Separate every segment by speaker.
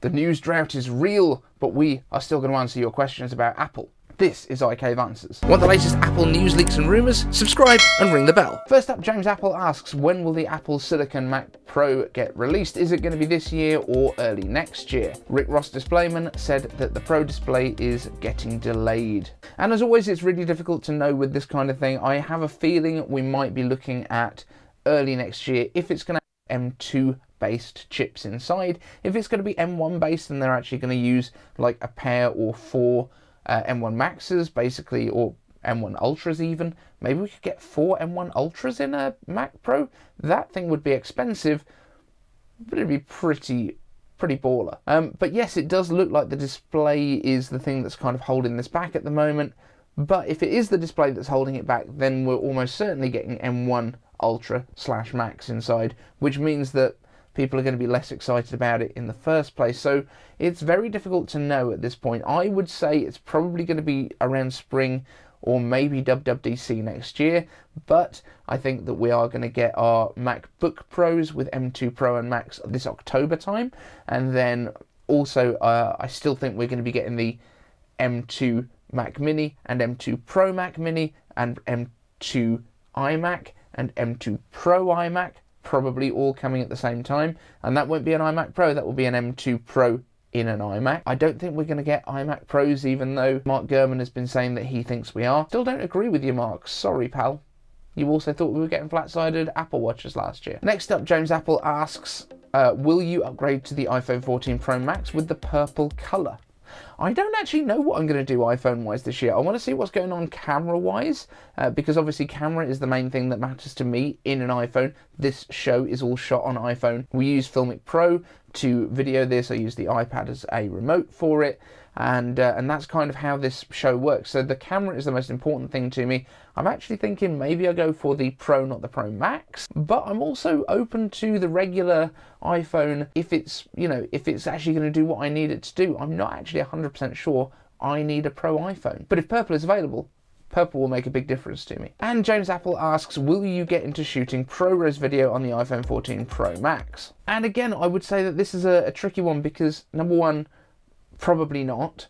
Speaker 1: The news drought is real, but we are still going to answer your questions about Apple. This is iCave Answers. Want the latest Apple news, leaks and rumours? Subscribe and ring the bell. First up, James Apple asks, when will the Apple Silicone Mac Pro get released? Is it going to be this year or early next year? Ross Displayman said that the Pro display is getting delayed. And as always, it's really difficult to know with this kind of thing. I have a feeling we might be looking at early next year if it's going to have M2 based chips inside. If it's going to be M1 based, then they're actually going to use like a pair or four M1 Maxes basically, or M1 Ultras even. Maybe we could get 4 M1 Ultras in a Mac Pro. That thing would be expensive, but it'd be pretty baller. But yes, it does look like the display is the thing that's kind of holding this back at the moment. But if it is the display that's holding it back, then we're almost certainly getting M1 Ultra / Max inside, which means that people are going to be less excited about it in the first place. So it's very difficult to know at this point. I would say it's probably going to be around spring or maybe WWDC next year, but I think that we are going to get our MacBook Pros with M2 Pro and Max this October time, and then also I still think we're going to be getting the M2 Mac Mini and M2 Pro Mac Mini and M2 iMac and M2 Pro iMac, probably all coming at the same time, and that won't be an iMac Pro, that will be an M2 Pro in an iMac. I don't think we're going to get iMac Pros, even though Mark Gurman has been saying that he thinks we are. Still don't agree with you, Mark. Sorry, pal. You also thought we were getting flat-sided Apple Watches last year. Next up, James Apple asks, will you upgrade to the iPhone 14 Pro Max with the purple colour? I don't actually know what I'm going to do iPhone-wise this year. I want to see what's going on camera-wise, because obviously camera is the main thing that matters to me in an iPhone. This show is all shot on iPhone. We use Filmic Pro to video this. I use the iPad as a remote for it, and that's kind of how this show works. So the camera is the most important thing to me. I'm actually thinking maybe I go for the Pro, not the Pro Max, but I'm also open to the regular iPhone if it's, you know, if it's actually going to do what I need it to do. I'm not actually 100% sure I need a Pro iPhone, but if purple is available, purple will make a big difference to me. And James Apple asks, will you get into shooting ProRES video on the iPhone 14 Pro Max? And again, I would say that this is a tricky one because, number one, probably not.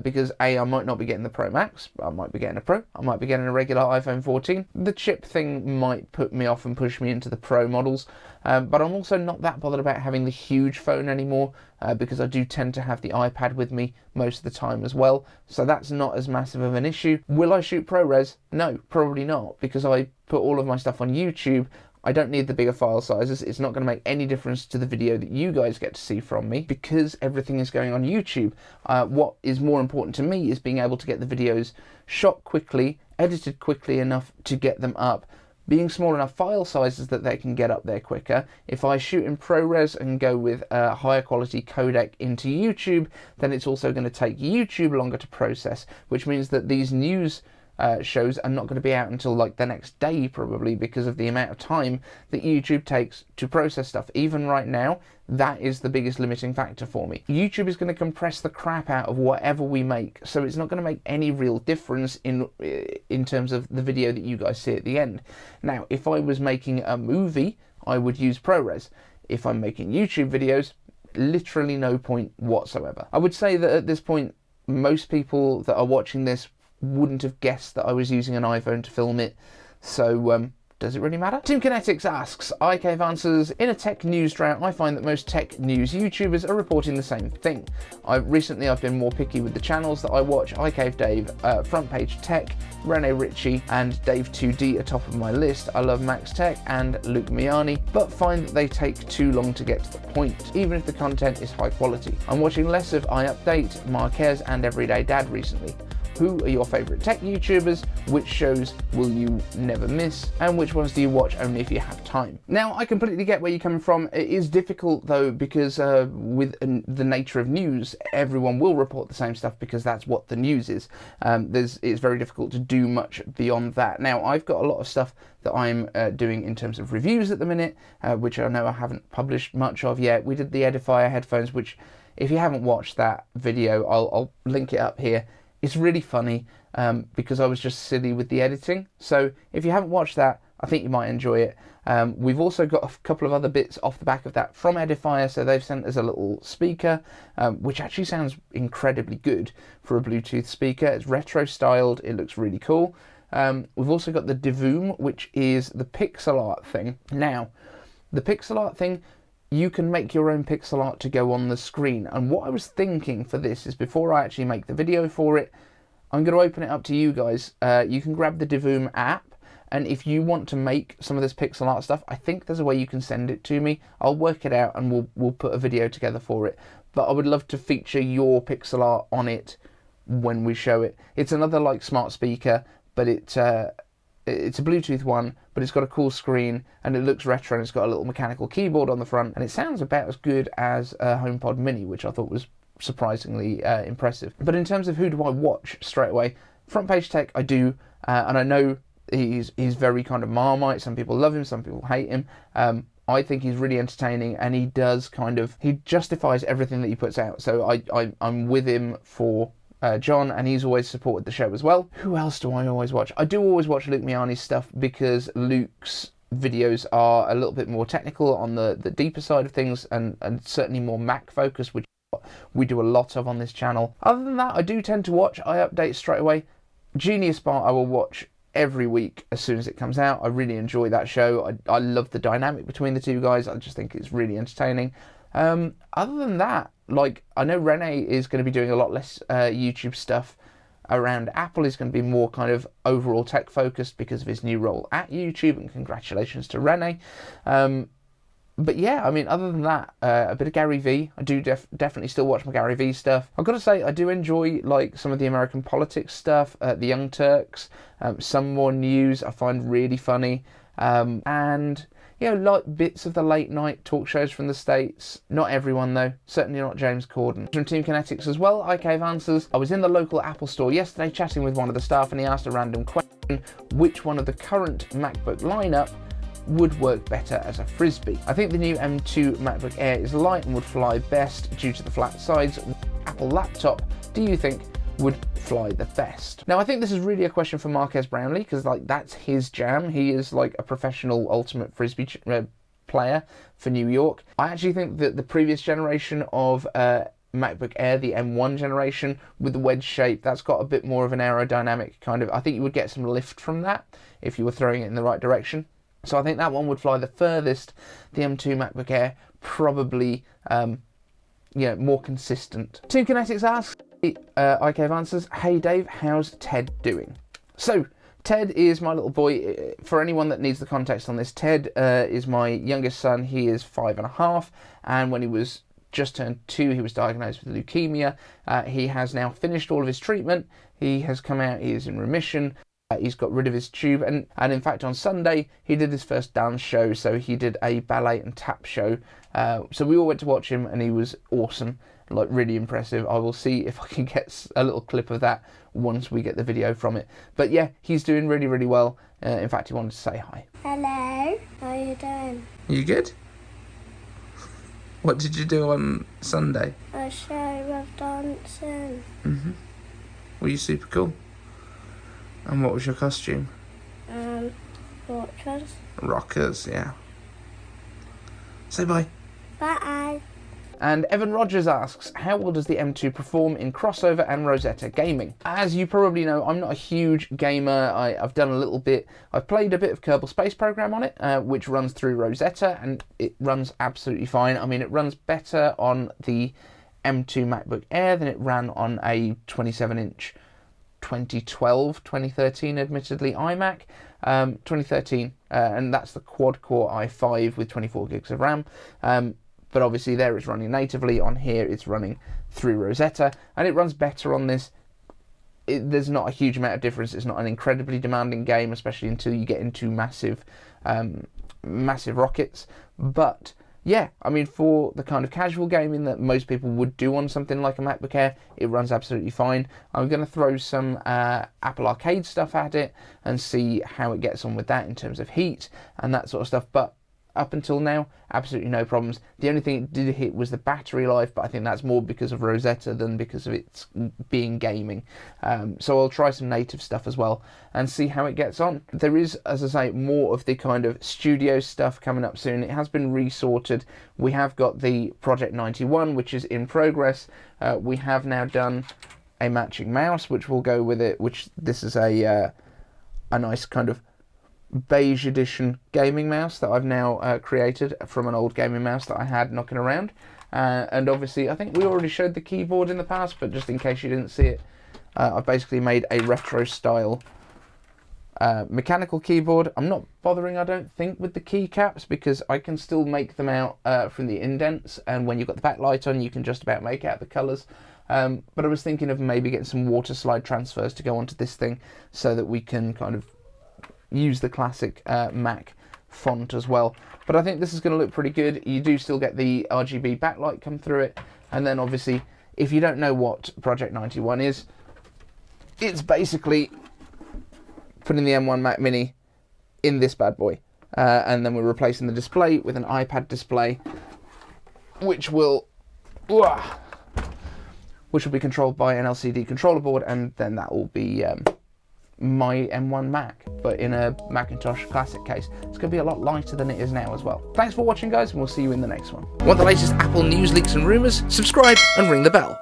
Speaker 1: Because A, I might not be getting the Pro Max, I might be getting a Pro, I might be getting a regular iPhone 14. The chip thing might put me off and push me into the Pro models, but I'm also not that bothered about having the huge phone anymore, because I do tend to have the iPad with me most of the time as well, so that's not as massive of an issue. Will I shoot ProRes? No, probably not, because I put all of my stuff on YouTube. I don't need the bigger file sizes. It's not going to make any difference to the video that you guys get to see from me because everything is going on YouTube. What is more important to me is being able to get the videos shot quickly, edited quickly enough to get them up, being small enough file sizes that they can get up there quicker. If I shoot in ProRes and go with a higher quality codec into YouTube, then it's also going to take YouTube longer to process, which means that these news shows are not going to be out until like the next day probably, because of the amount of time that YouTube takes to process stuff. Even right now, that is the biggest limiting factor for me. YouTube is going to compress the crap out of whatever we make, so it's not going to make any real difference in terms of the video that you guys see at the end. Now, if I was making a movie, I would use ProRes. If I'm making YouTube videos, literally no point whatsoever. I would say that at this point, most people that are watching this wouldn't have guessed that I was using an iPhone to film it, so does it really matter? Team Kinetix asks, iCave Answers, in a tech news drought, I find that most tech news YouTubers are reporting the same thing. Recently I've been more picky with the channels that I watch. iCaveDave, Frontpage Tech, Renee Ritchie and Dave2D are top of my list. I love Max Tech and Luke Miani, but find that they take too long to get to the point, even if the content is high quality. I'm watching less of iUpdate, Marques and Everyday Dad recently. Who are your favourite tech YouTubers? Which shows will you never miss? And which ones do you watch only if you have time? Now, I completely get where you're coming from. It is difficult though, because with the nature of news, everyone will report the same stuff because that's what the news is. It's very difficult to do much beyond that. Now, I've got a lot of stuff that I'm doing in terms of reviews at the minute, which I know I haven't published much of yet. We did the Edifier headphones, which if you haven't watched that video, I'll link it up here. It's really funny because I was just silly with the editing. So if you haven't watched that, I think you might enjoy it. We've also got a couple of other bits off the back of that from Edifier, so they've sent us a little speaker, which actually sounds incredibly good for a Bluetooth speaker. It's retro styled, it looks really cool. We've also got the Divoom, which is the pixel art thing. Now, the pixel art thing, you can make your own pixel art to go on the screen. And what I was thinking for this is, before I actually make the video for it, I'm going to open it up to you guys. You can grab the Divoom app, and if you want to make some of this pixel art stuff, I think there's a way you can send it to me. I'll work it out and we'll put a video together for it. But I would love to feature your pixel art on it when we show it. It's another like smart speaker, but it's a Bluetooth one, but it's got a cool screen and it looks retro, and it's got a little mechanical keyboard on the front, and it sounds about as good as a HomePod Mini, which I thought was surprisingly impressive. But in terms of who do I watch straight away, Frontpage Tech I do, and I know he's very kind of Marmite. Some people love him, some people hate him. I think he's really entertaining, and he justifies everything that he puts out. So I'm with him for John, and he's always supported the show as well. Who else do I always watch? I do always watch Luke Miani's stuff, because Luke's videos are a little bit more technical on the deeper side of things, and certainly more Mac focused, which we do a lot of on this channel. Other than that, I do tend to watch iUpdate straight away. Genius Bar I will watch every week as soon as it comes out. I really enjoy that show. I love the dynamic between the two guys. I just think it's really entertaining. Other than that, like, I know Renee is going to be doing a lot less YouTube stuff around Apple. Is going to be more kind of overall tech focused because of his new role at YouTube, and congratulations to Renee. But yeah, I mean, other than that, a bit of Gary V. I do definitely still watch my Gary V stuff. I've got to say, I do enjoy like some of the American politics stuff, the Young Turks, some more news I find really funny, and you know, like bits of the late night talk shows from the States. Not everyone though, certainly not James Corden. From Team Kinetix as well, iCave Answers. I was in the local Apple store yesterday chatting with one of the staff, and he asked a random question: which one of the current MacBook lineup would work better as a frisbee? I think the new M2 MacBook Air is light and would fly best due to the flat sides. Apple laptop, do you think would fly the best? Now, I think this is really a question for Marques Brownlee, because like that's his jam. He is like a professional ultimate frisbee player for New York. I actually think that the previous generation of MacBook Air, the M1 generation with the wedge shape, that's got a bit more of an aerodynamic kind of, I think you would get some lift from that if you were throwing it in the right direction. So I think that one would fly the furthest. The M2 MacBook Air probably, more consistent. Team Kinetix asks, iCave Answers, hey Dave, how's Ted doing? So Ted is my little boy. For anyone that needs the context on this, Ted is my youngest son. He is 5.5, and when he was just turned 2, he was diagnosed with leukemia. He has now finished all of his treatment. He has come out, he is in remission. He's got rid of his tube, and in fact on Sunday he did his first dance show. So he did a ballet and tap show, so we all went to watch him, and he was awesome, like really impressive. I will see if I can get a little clip of that once we get the video from it. But yeah, he's doing really, really well. In fact, he wanted to say hi.
Speaker 2: Hello, how are you doing?
Speaker 1: You good? What did you do on Sunday?
Speaker 2: A show of dancing.
Speaker 1: Were you super cool? And what was your costume?
Speaker 2: Rockers.
Speaker 1: Rockers, yeah. Say bye.
Speaker 2: Bye.
Speaker 1: And Evan Rogers asks, how well does the M2 perform in crossover and Rosetta gaming? As you probably know, I'm not a huge gamer. I've done a little bit. I've played a bit of Kerbal Space Program on it, which runs through Rosetta, and it runs absolutely fine. I mean, it runs better on the M2 MacBook Air than it ran on a 27-inch 2013 admittedly iMac, 2013, and that's the quad-core i5 with 24 gigs of RAM, but obviously there it's running natively. On here it's running through Rosetta, and it runs better on this. There's not a huge amount of difference. It's not an incredibly demanding game, especially until you get into massive rockets, but yeah, I mean, for the kind of casual gaming that most people would do on something like a MacBook Air, it runs absolutely fine. I'm going to throw some Apple Arcade stuff at it and see how it gets on with that in terms of heat and that sort of stuff. But up until now, absolutely no problems. The only thing it did hit was the battery life, but I think that's more because of Rosetta than because of its being gaming. So I'll try some native stuff as well and see how it gets on. There is, as I say, more of the kind of studio stuff coming up soon. It has been resorted. We have got the Project 91, which is in progress. We have now done a matching mouse, which will go with it, which this is a nice kind of beige edition gaming mouse that I've now created from an old gaming mouse that I had knocking around. And obviously, I think we already showed the keyboard in the past, but just in case you didn't see it, I've basically made a retro style mechanical keyboard. I'm not bothering, I don't think, with the keycaps because I can still make them out from the indents, and when you've got the backlight on you can just about make out the colours. But I was thinking of maybe getting some water slide transfers to go onto this thing so that we can kind of use the classic Mac font as well. But I think this is going to look pretty good. You do still get the RGB backlight come through it, and then obviously if you don't know what Project 91 is, it's basically putting the M1 Mac Mini in this bad boy, and then we're replacing the display with an iPad display, which will be controlled by an LCD controller board, and then that will be my M1 Mac, but in a Macintosh Classic case. It's going to be a lot lighter than it is now as well. Thanks for watching, guys, and we'll see you in the next one. Want the latest Apple news, leaks and rumours? Subscribe and ring the bell.